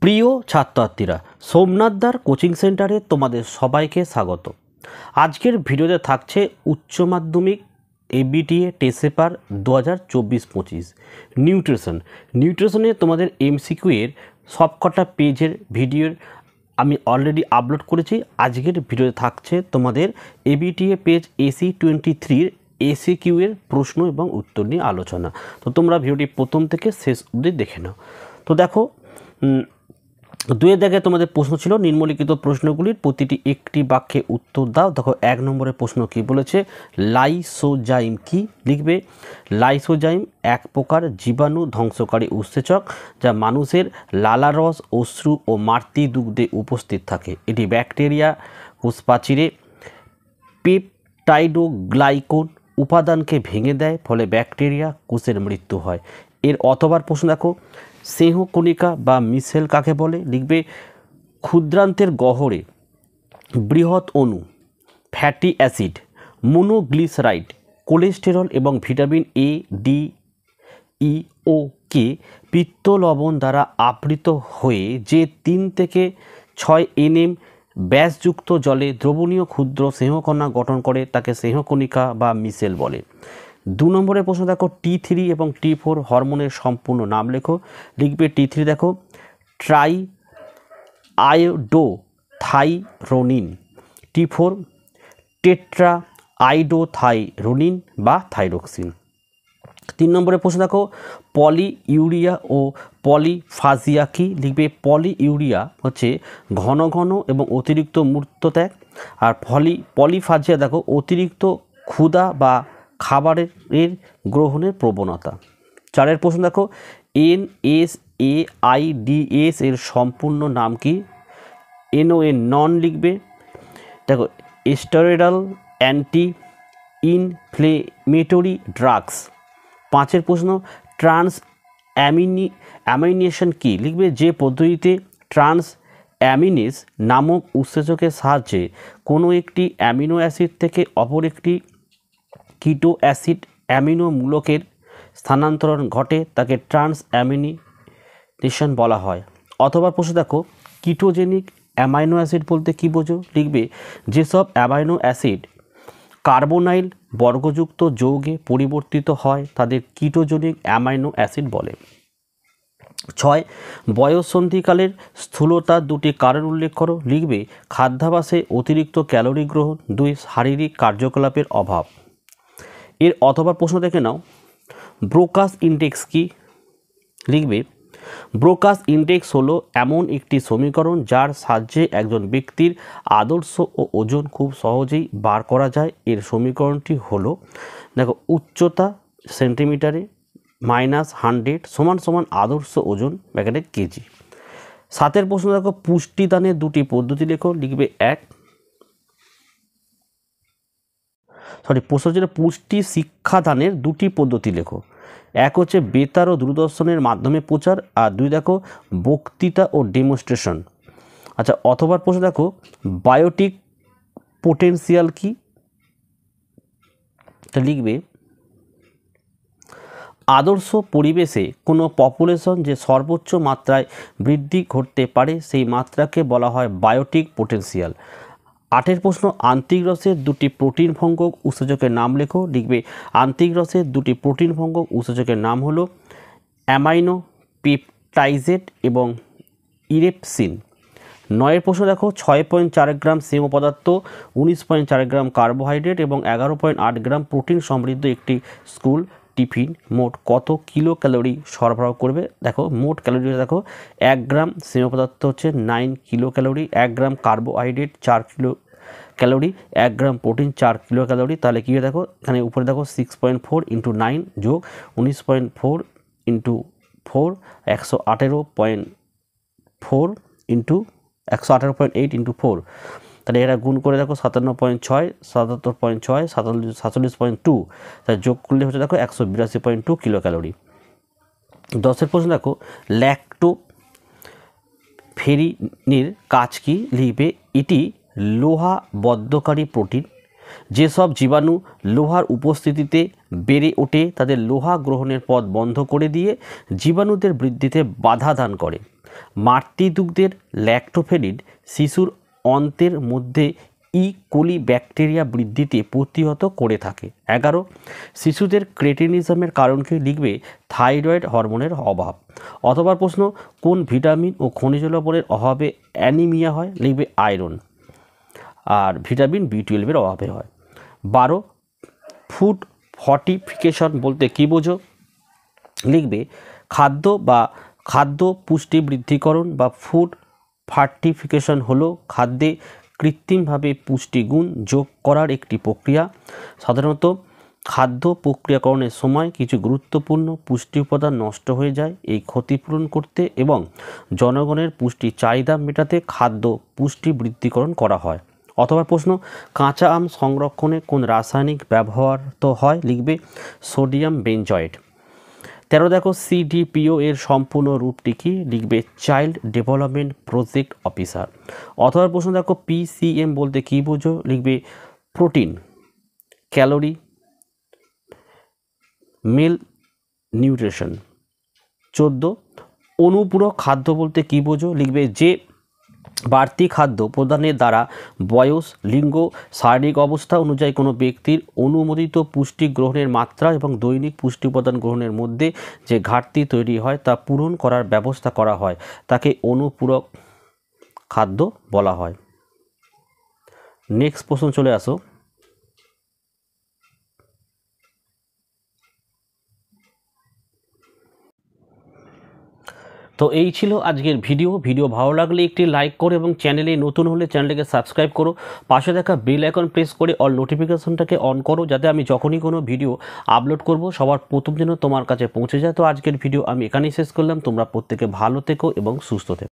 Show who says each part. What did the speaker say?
Speaker 1: প্রিয় ছাত্রছাত্রীরা, সোমনাথদার কোচিং সেন্টারে তোমাদের সবাইকে স্বাগত। আজকের ভিডিওতে থাকছে উচ্চ মাধ্যমিক এবিটিএ টেস্ট পেপার 2024-25 নিউট্রিশনে তোমাদের এমসিকিউ এর সবকটা পেজের ভিডিওর আমি অলরেডি আপলোড করেছি। আজকের ভিডিওতে থাকছে তোমাদের এবিটিএ পেজ AC23 এসিকিউ এর প্রশ্ন এবং উত্তর নিয়ে আলোচনা। তো তোমরা ভিডিওটি প্রথম থেকে শেষ অবধি দেখে নাও। তো দেখো, দুয়ের দাগে তোমাদের প্রশ্ন ছিল নিম্নলিখিত প্রশ্নগুলির প্রতিটি একটি বাক্যে উত্তর দাও। দেখো, 1 নম্বরের প্রশ্ন কি বলেছে, লাইসোজাইম কি? লিখবে লাইসোজাইম এক প্রকার জীবাণু ধ্বংসকারী উৎসেচক যা মানুষের লালারস, অশ্রু ও মাতৃদুগ্ধে উপস্থিত থাকে। এটি ব্যাকটেরিয়া কোষপ্রাচীরে পেপটাইডোগ্লাইকন উপাদানকে ভেঙে দেয়, ফলে ব্যাকটেরিয়া কোষের মৃত্যু হয়। এর অথবার প্রশ্ন দেখো, স্নেহকণিকা বা মিশেল কাকে বলে? লিখবে ক্ষুদ্রান্তের গহ্বরে বৃহৎ অণু, ফ্যাটি অ্যাসিড, মোনোগ্লিসারাইড, কোলেস্টেরল এবং vitamin A, D, E, O, K পিত্ত লবণ দ্বারা আবৃত হয়ে যে 3 থেকে 6 nm ব্যাসযুক্ত জলে দ্রবণীয় ক্ষুদ্র স্নেহকণা গঠন করে তাকে স্নেহকণিকা বা মিশেল বলে। 2 নম্বরের প্রশ্ন দেখো, T3 এবং T4 হরমোনের সম্পূর্ণ নাম লেখো। লিখবে T3 দেখো ট্রাই আয়োডোথাইরোনিন, T4 টেট্রা আইডোথাইরোনিন বা থাইরোক্সিন। 3 নম্বরের প্রশ্ন দেখো, পলি ইউরিয়া ও পলিফাজিয়া কি? লিখবে পলি ইউরিয়া হচ্ছে ঘন ঘন এবং অতিরিক্ত মূত্রত্যাগ, আর পলিফাজিয়া দেখো অতিরিক্ত ক্ষুধা বা খাবারের গ্রহণের প্রবণতা। 4 প্রশ্ন দেখো, NSAIDs এর সম্পূর্ণ নাম কি? NON নন লিখবে। দেখো স্টেরয়েডাল অ্যান্টি ইনফ্লেমেটরি ড্রাগস। 5 প্রশ্ন, ট্রান্স অ্যামিনেশন কি? লিখবে যে পদ্ধতিতে ট্রান্স অ্যামিনেস নামক উৎসেচকের সাহায্যে কোনো একটি অ্যামিনো অ্যাসিড থেকে অপর একটি কিটো অ্যাসিড অ্যামিনো মূলকের স্থানান্তরণ ঘটে তাকে ট্রান্স অ্যামিনেশন বলা হয়। অথবা প্রশ্ন দেখো, কিটোজেনিক অ্যামাইনো অ্যাসিড বলতে কি বোঝো? লিখবে যেসব অ্যামাইনো অ্যাসিড কার্বোনাইল বর্গযুক্ত যৌগে পরিবর্তিত হয় তাদের কিটোজেনিক অ্যামাইনো অ্যাসিড বলে। 6 বয়ঃসন্ধিকালের স্থূলতার 2টি কারণ উল্লেখ করো। লিখবে খাদ্যাভ্যাসে অতিরিক্ত ক্যালোরি গ্রহণ, 2 শারীরিক কার্যকলাপের অভাব। এর অথবা প্রশ্ন দেখে নাও, ব্রোকাস ইন্ডেক্স কি? লিখবে ব্রোকাস ইন্ডেক্স হলো এমন একটি সমীকরণ যার সাহায্যে একজন ব্যক্তির আদর্শ ও ওজন খুব সহজেই বার করা যায়। এর সমীকরণটি হলো, দেখো উচ্চতা সেন্টিমিটারে -100 সমান আদর্শ ওজন ব্র্যাকেটে কেজি। 7 প্রশ্ন দেখো, পুষ্টিদানের 2টি পদ্ধতি লেখো। লিখবে প্রশ্ন হচ্ছে পুষ্টি শিক্ষাদানের 2টি পদ্ধতি লেখো। 1 হচ্ছে বেতার ও দূরদর্শনের মাধ্যমে প্রচার, আর 2 দেখো বক্তৃতা ও ডেমনস্ট্রেশন। আচ্ছা, অথবা প্রশ্ন দেখো, বায়োটিক পোটেনশিয়াল কি? লিখবে আদর্শ পরিবেশে কোনো পপুলেশন যে সর্বোচ্চ মাত্রায় বৃদ্ধি ঘটতে পারে সেই মাত্রাকে বলা হয় বায়োটিক পোটেনশিয়াল। 8 প্রশ্ন, আন্ত্রিক রসের 2টি প্রোটিন ভঙ্গক উৎসেচকের নাম লেখো। লিখবে আন্ত্রিক রসের 2টি প্রোটিন ভঙ্গক উৎসেচকের নাম হলো অ্যামাইনো পেপটাইজেট এবং ইরেপসিন। 9 প্রশ্ন দেখো, 6.4 গ্রাম স্নেহ পদার্থ, 19.4 গ্রাম কার্বোহাইড্রেট এবং 11.8 গ্রাম প্রোটিন সমৃদ্ধ একটি স্কুল টিফিন মোট কত কিলো ক্যালোরি সরবরাহ করবে? দেখো মোট ক্যালোরি দেখো 1 গ্রাম স্নেহ পদার্থ হচ্ছে 9 কিলো ক্যালোরি, 1 গ্রাম carbohydrate 4 kilo calorie, 1 gram protein 4 kilo calorie. তাহলে কী হয় দেখো, এখানে উপরে দেখো 6.4 × 9 যোগ 19.4 × 4 118.4 × 118.8 × 4। তাহলে এরা গুণ করে দেখো 57.6, 77.6, 47.2, তাহলে যোগ করলে হচ্ছে দেখো 182.2 কিলো ক্যালোরি। 10 প্রশ্ন দেখো, ল্যাক্টোফেরিনের কাজ কি? লিখবে এটি লোহা বদ্ধকারী প্রোটিন, যেসব জীবাণু লোহার উপস্থিতিতে বেড়ে ওঠে তাদের লোহা গ্রহণের পথ বন্ধ করে দিয়ে জীবাণুদের বৃদ্ধিতে বাধা দান করে। মাতৃদুগ্ধের ল্যাক্টোফেরিড শিশুর অন্ত্রের মধ্যে কোলি ব্যাকটেরিয়া বৃদ্ধিতে প্রতিহত করে থাকে। 11, শিশুদের ক্রেটিনিজমের কারণকে লিখবে থাইরয়েড হরমোনের অভাব। অথবা প্রশ্ন, কোন ভিটামিন ও খনিজ লবণের অভাবে অ্যানিমিয়া হয়? লিখবে আয়রন। আর ভিটামিন B12 অভাবে হয়। 12, ফুড ফর্টিফিকেশন বলতে কী বোঝো? লিখবে খাদ্য পুষ্টি বৃদ্ধিকরণ বা ফুড ফর্টিফিকেশন হলো খাদ্যে কৃত্রিমভাবে পুষ্টিগুণ যোগ করার একটি প্রক্রিয়া। সাধারণত খাদ্য প্রক্রিয়াকরণের সময় কিছু গুরুত্বপূর্ণ পুষ্টি উপাদান নষ্ট হয়ে যায়। এই ক্ষতিপূরণ করতে এবং জনগণের পুষ্টি চাহিদা মেটাতে খাদ্য পুষ্টি বৃদ্ধিকরণ করা হয়। অথবা প্রশ্ন, কাঁচা আম সংরক্ষণে কোন রাসায়নিক ব্যবহার তো হয়? লিখবে সোডিয়াম বেঞ্জয়েট। 13, দেখো CDPO এর সম্পূর্ণ রূপটি কি? লিখবে চাইল্ড ডেভেলপমেন্ট প্রজেক্ট অফিসার। অথবা প্রশ্ন দেখো PCM বলতে কী বোঝো? লিখবে প্রোটিন, ক্যালোরি, মিল নিউট্রিশন। 14, অনুপূরক খাদ্য বলতে কী বোঝো? লিখবে যে বাড়তি খাদ্য প্রদানের দ্বারা বয়স, লিঙ্গ, শারীরিক অবস্থা অনুযায়ী কোনো ব্যক্তির অনুমোদিত পুষ্টি গ্রহণের মাত্রা এবং দৈনিক পুষ্টি উপাদান গ্রহণের মধ্যে যে ঘাটতি তৈরি হয় তা পূরণ করার ব্যবস্থা করা হয় তাকে অনুপূরক খাদ্য বলা হয়। নেক্সট প্রশ্ন চলে আসো। তো এই ছিল আজকের ভিডিও ভালো লাগলে একটি লাইক করো এবং চ্যানেলে নতুন হলে চ্যানেলটাকে সাবস্ক্রাইব করো। পাশে দেখা বেল আইকন প্রেস করে অল নোটিফিকেশনটাকে অন করো, যাতে আমি যখনই কোনো ভিডিও আপলোড করব সবার প্রথম যেন তোমার কাছে পৌঁছে যায়। তো আজকের ভিডিও আমি এখানেই শেষ করলাম। তোমরা প্রত্যেকে ভালো থেকো এবং সুস্থ থেকো।